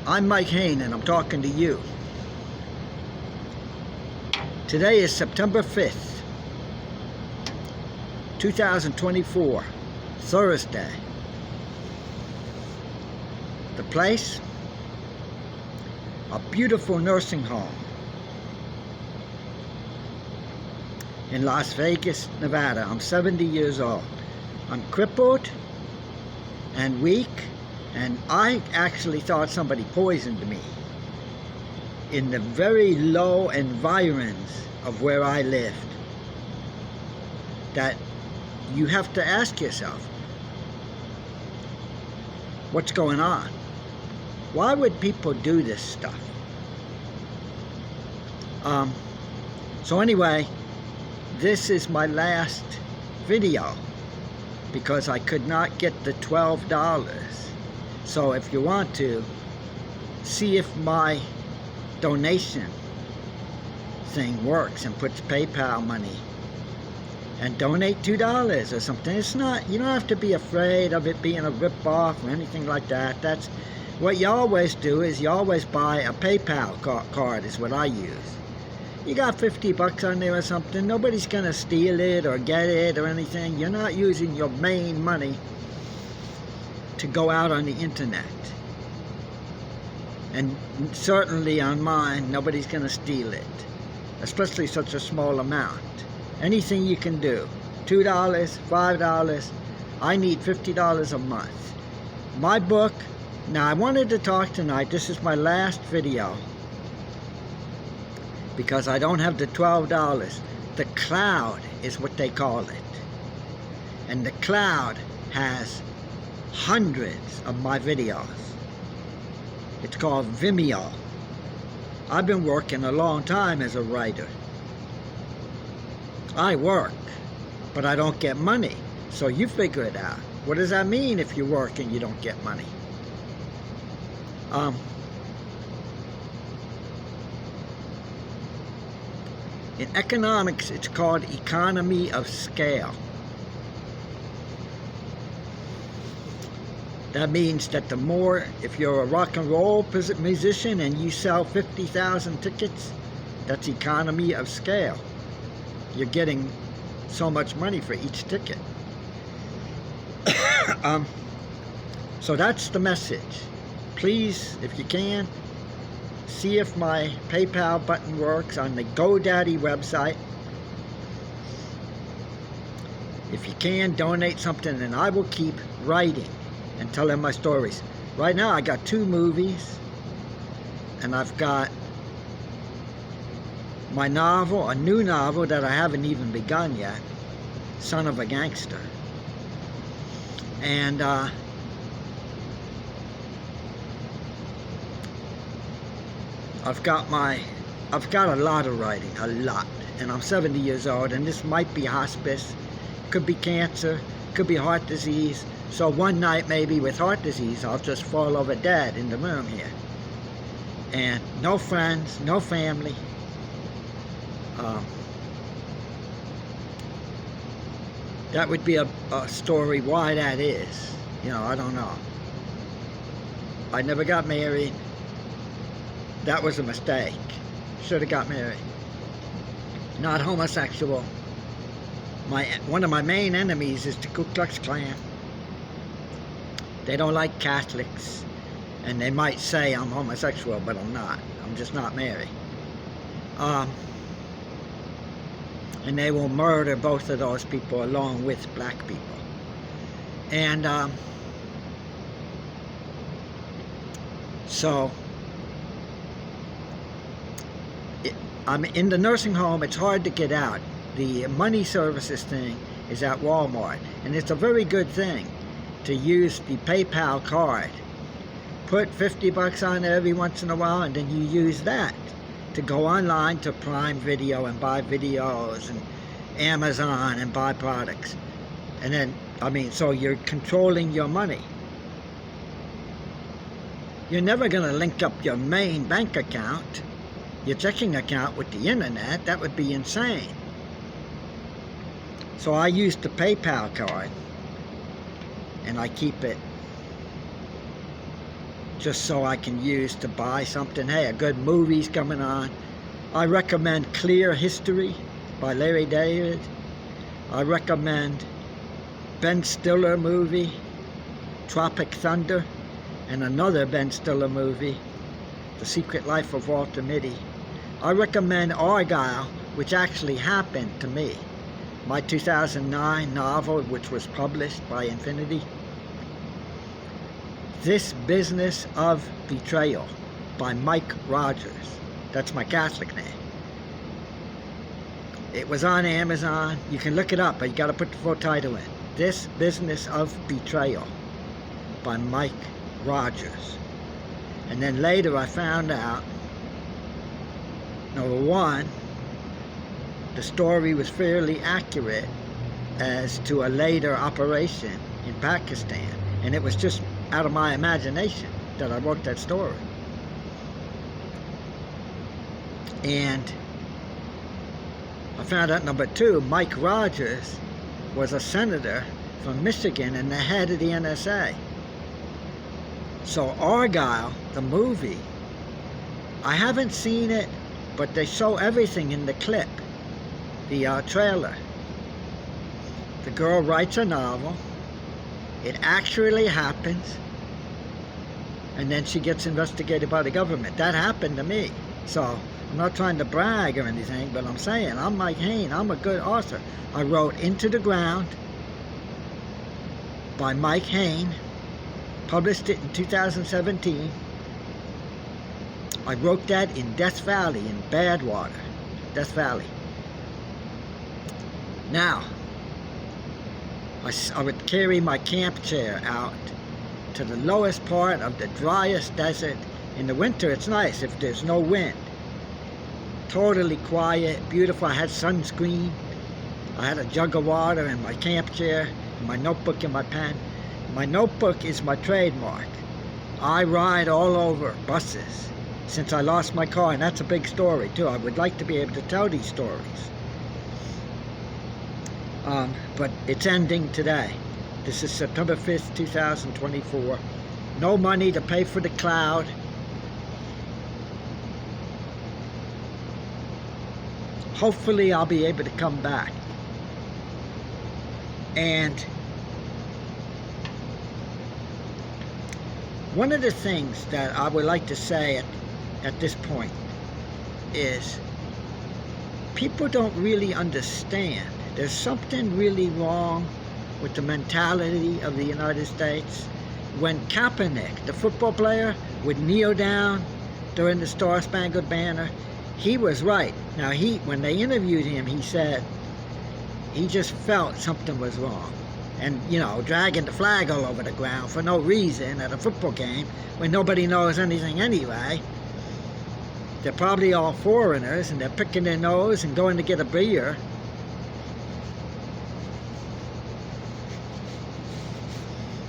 I'm Mike Hayne and I'm talking to you. Today is September 5th, 2024, Thursday. The place? A beautiful nursing home in Las Vegas, Nevada. I'm 70 years old. I'm crippled and weak, and I actually thought somebody poisoned me in the very low environs of where I lived. That you have to ask yourself, what's going on? Why would people do this stuff? So anyway, this is my last video because I could not get the $12. So if you want to see if my donation thing works and puts PayPal money and donate $2 or something. It's not, you don't have to be afraid of it being a rip-off or anything like that. That's what you always do, is you always buy a PayPal card is what I use. You got 50 bucks on there or something, nobody's gonna steal it or get it or anything. You're not using your main money to go out on the internet. And certainly on mine, nobody's gonna steal it, especially such a small amount. Anything you can do, $2, $5, I need $50 a month. My book, now I wanted to talk tonight, this is my last video, because I don't have the $12. The cloud is what they call it. And the cloud has hundreds of my videos. It's called Vimeo. I've been working a long time as a writer. I work, but I don't get money. So you figure it out. What does that mean if you work and you don't get money? In economics, it's called economy of scale. That means that the more, if you're a rock and roll musician and you sell 50,000 tickets, that's economy of scale. You're getting so much money for each ticket. So that's the message. Please, if you can, see if my PayPal button works on the GoDaddy website. If you can, donate something and I will keep writing and telling my stories. Right now I got 2 movies and I've got my novel, a new novel that I haven't even begun yet, Son of a Gangster. And I've got a lot of writing, a lot, and I'm 70 years old, and this might be hospice, could be cancer, could be heart disease. So one night maybe with heart disease I'll just fall over dead in the room here, and no friends, no family. That would be a story why that is. You know, I don't know. I never got married. That was a mistake. Should have got married. Not homosexual. One of my main enemies is the Ku Klux Klan. They don't like Catholics, and they might say I'm homosexual, but I'm not. I'm just not married. And they will murder both of those people along with black people. And so I'm in the nursing home. It's hard to get out. The money services thing is at Walmart, and it's a very good thing to use the PayPal card. Put 50 bucks on there every once in a while, and then you use that to go online to Prime Video and buy videos, and Amazon and buy products. And then, so you're controlling your money. You're never going to link up your main bank account, your checking account, with the internet. That would be insane. So I use the PayPal card, and I keep it just so I can use to buy something. Hey, a good movie's coming on. I recommend Clear History by Larry David. I recommend Ben Stiller movie, Tropic Thunder, and another Ben Stiller movie, The Secret Life of Walter Mitty. I recommend Argyle, which actually happened to me. My 2009 novel, which was published by Infinity. This Business of Betrayal by Mike Rogers. That's my Catholic name. It was on Amazon. You can look it up, but you got to put the full title in. This Business of Betrayal by Mike Rogers. And then later I found out, number one, the story was fairly accurate as to a later operation in Pakistan. And it was just out of my imagination that I wrote that story. And I found out, number two, Mike Rogers was a senator from Michigan and the head of the NSA. So Argyle, the movie, I haven't seen it, but they show everything in the clip, the trailer. The girl writes a novel, it actually happens, and then she gets investigated by the government. That happened to me. So I'm not trying to brag or anything, but I'm saying, I'm Mike Hayne, I'm a good author. I wrote Into the Ground by Mike Hayne, published it in 2017. I wrote that in Death Valley, in Badwater, Death Valley. Now, I would carry my camp chair out to the lowest part of the driest desert. In the winter, it's nice if there's no wind. Totally quiet, beautiful. I had sunscreen. I had a jug of water and my camp chair, and my notebook and my pen. My notebook is my trademark. I ride all over buses since I lost my car, and that's a big story too. I would like to be able to tell these stories. But it's ending today. This is September 5th, 2024. No money to pay for the cloud. Hopefully I'll be able to come back. And one of the things that I would like to say at this point is people don't really understand. There's something really wrong with the mentality of the United States. When Kaepernick, the football player, would kneel down during the Star-Spangled Banner, he was right. Now, when they interviewed him, he said he just felt something was wrong. And, you know, dragging the flag all over the ground for no reason at a football game when nobody knows anything anyway. They're probably all foreigners, and they're picking their nose and going to get a beer.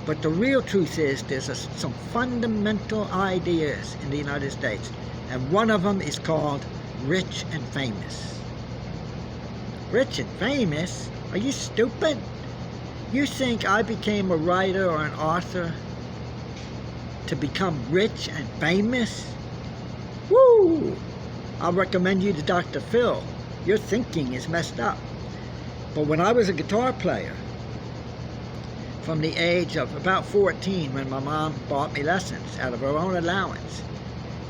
But the real truth is there's some fundamental ideas in the United States, and one of them is called rich and famous. Rich and famous? Are you stupid? You think I became a writer or an author to become rich and famous? Woo! I'll recommend you to Dr. Phil. Your thinking is messed up. But when I was a guitar player, from the age of about 14, when my mom bought me lessons out of her own allowance,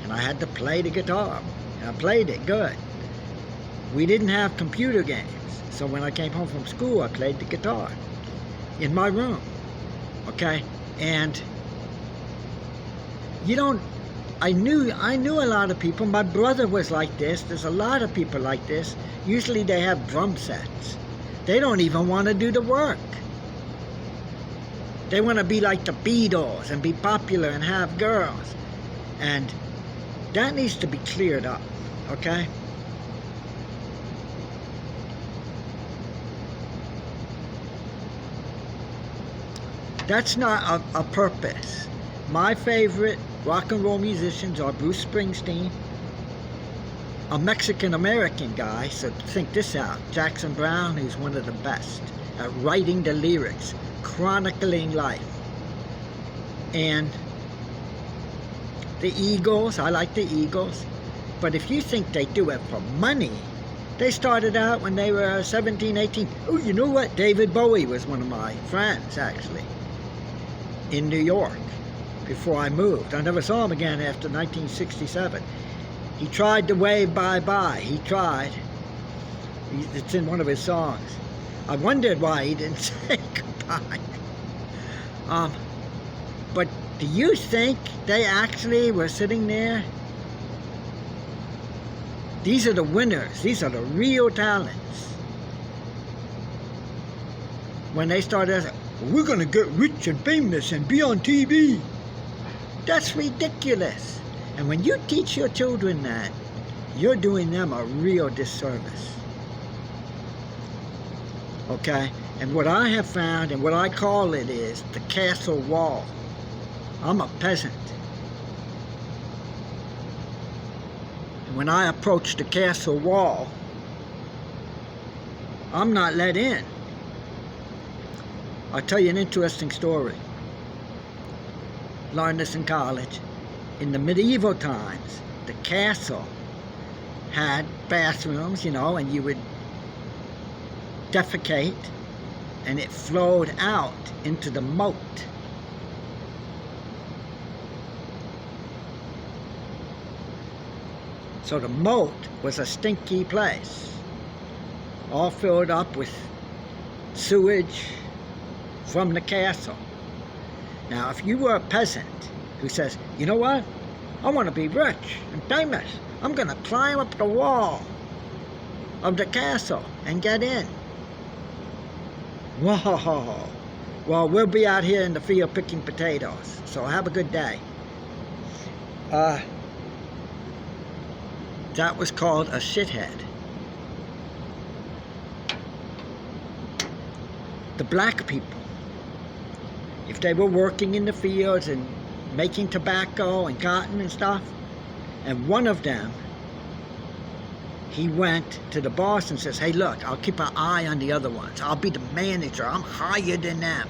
and I had to play the guitar, and I played it good. We didn't have computer games, so when I came home from school, I played the guitar in my room, okay? And I knew a lot of people. My brother was like this. There's a lot of people like this. Usually they have drum sets. They don't even want to do the work. They want to be like the Beatles and be popular and have girls. And that needs to be cleared up, okay? That's not a purpose. My favorite rock and roll musicians are Bruce Springsteen, a Mexican-American guy, so think this out, Jackson Browne, who's one of the best at writing the lyrics, chronicling life. And The Eagles, I like the Eagles. But if you think they do it for money, they started out when they were 17, 18. Oh, you know what? David Bowie was one of my friends, actually, in New York before I moved. I never saw him again after 1967. He tried to wave bye-bye. He tried. It's in one of his songs. I wondered why he didn't say goodbye. But do you think they actually were sitting there? These are the winners. These are the real talents. When they started, we're going to get rich and famous and be on TV. That's ridiculous. And when you teach your children that, you're doing them a real disservice. Okay? And what I have found, and what I call it, is the castle wall. I'm a peasant. And when I approach the castle wall, I'm not let in. I'll tell you an interesting story. Learned this in college. In the medieval times, the castle had bathrooms, you know, and you would defecate, and it flowed out into the moat. So the moat was a stinky place, all filled up with sewage from the castle. Now, if you were a peasant who says, you know what, I want to be rich and famous, I'm going to climb up the wall of the castle and get in. Whoa. Well, we'll be out here in the field picking potatoes, so have a good day. That was called a shithead. The black people, if they were working in the fields and making tobacco and cotton and stuff, and one of them, he went to the boss and says, hey, look, I'll keep an eye on the other ones. I'll be the manager. I'm higher than them.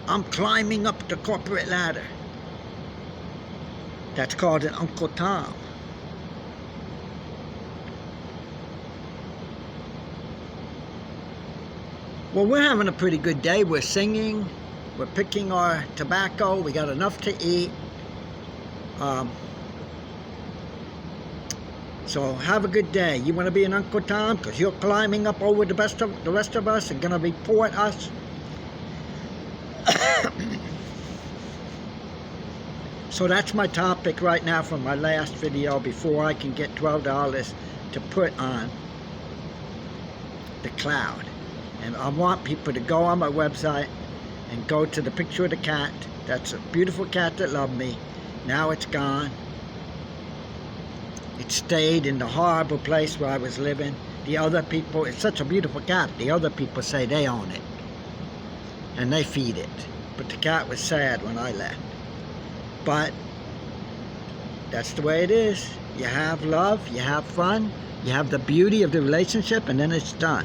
I'm climbing up the corporate ladder. That's called an Uncle Tom. Well, we're having a pretty good day. We're singing. We're picking our tobacco. We got enough to eat. So have a good day. You want to be an Uncle Tom? Because you're climbing up over the rest of us and going to report us. So that's my topic right now from my last video before I can get $12 to put on the cloud. And I want people to go on my website and go to the picture of the cat. That's a beautiful cat that loved me. Now it's gone. It stayed in the horrible place where I was living. The other people, it's such a beautiful cat. The other people say they own it. And they feed it. But the cat was sad when I left. But that's the way it is. You have love, you have fun, you have the beauty of the relationship, and then it's done.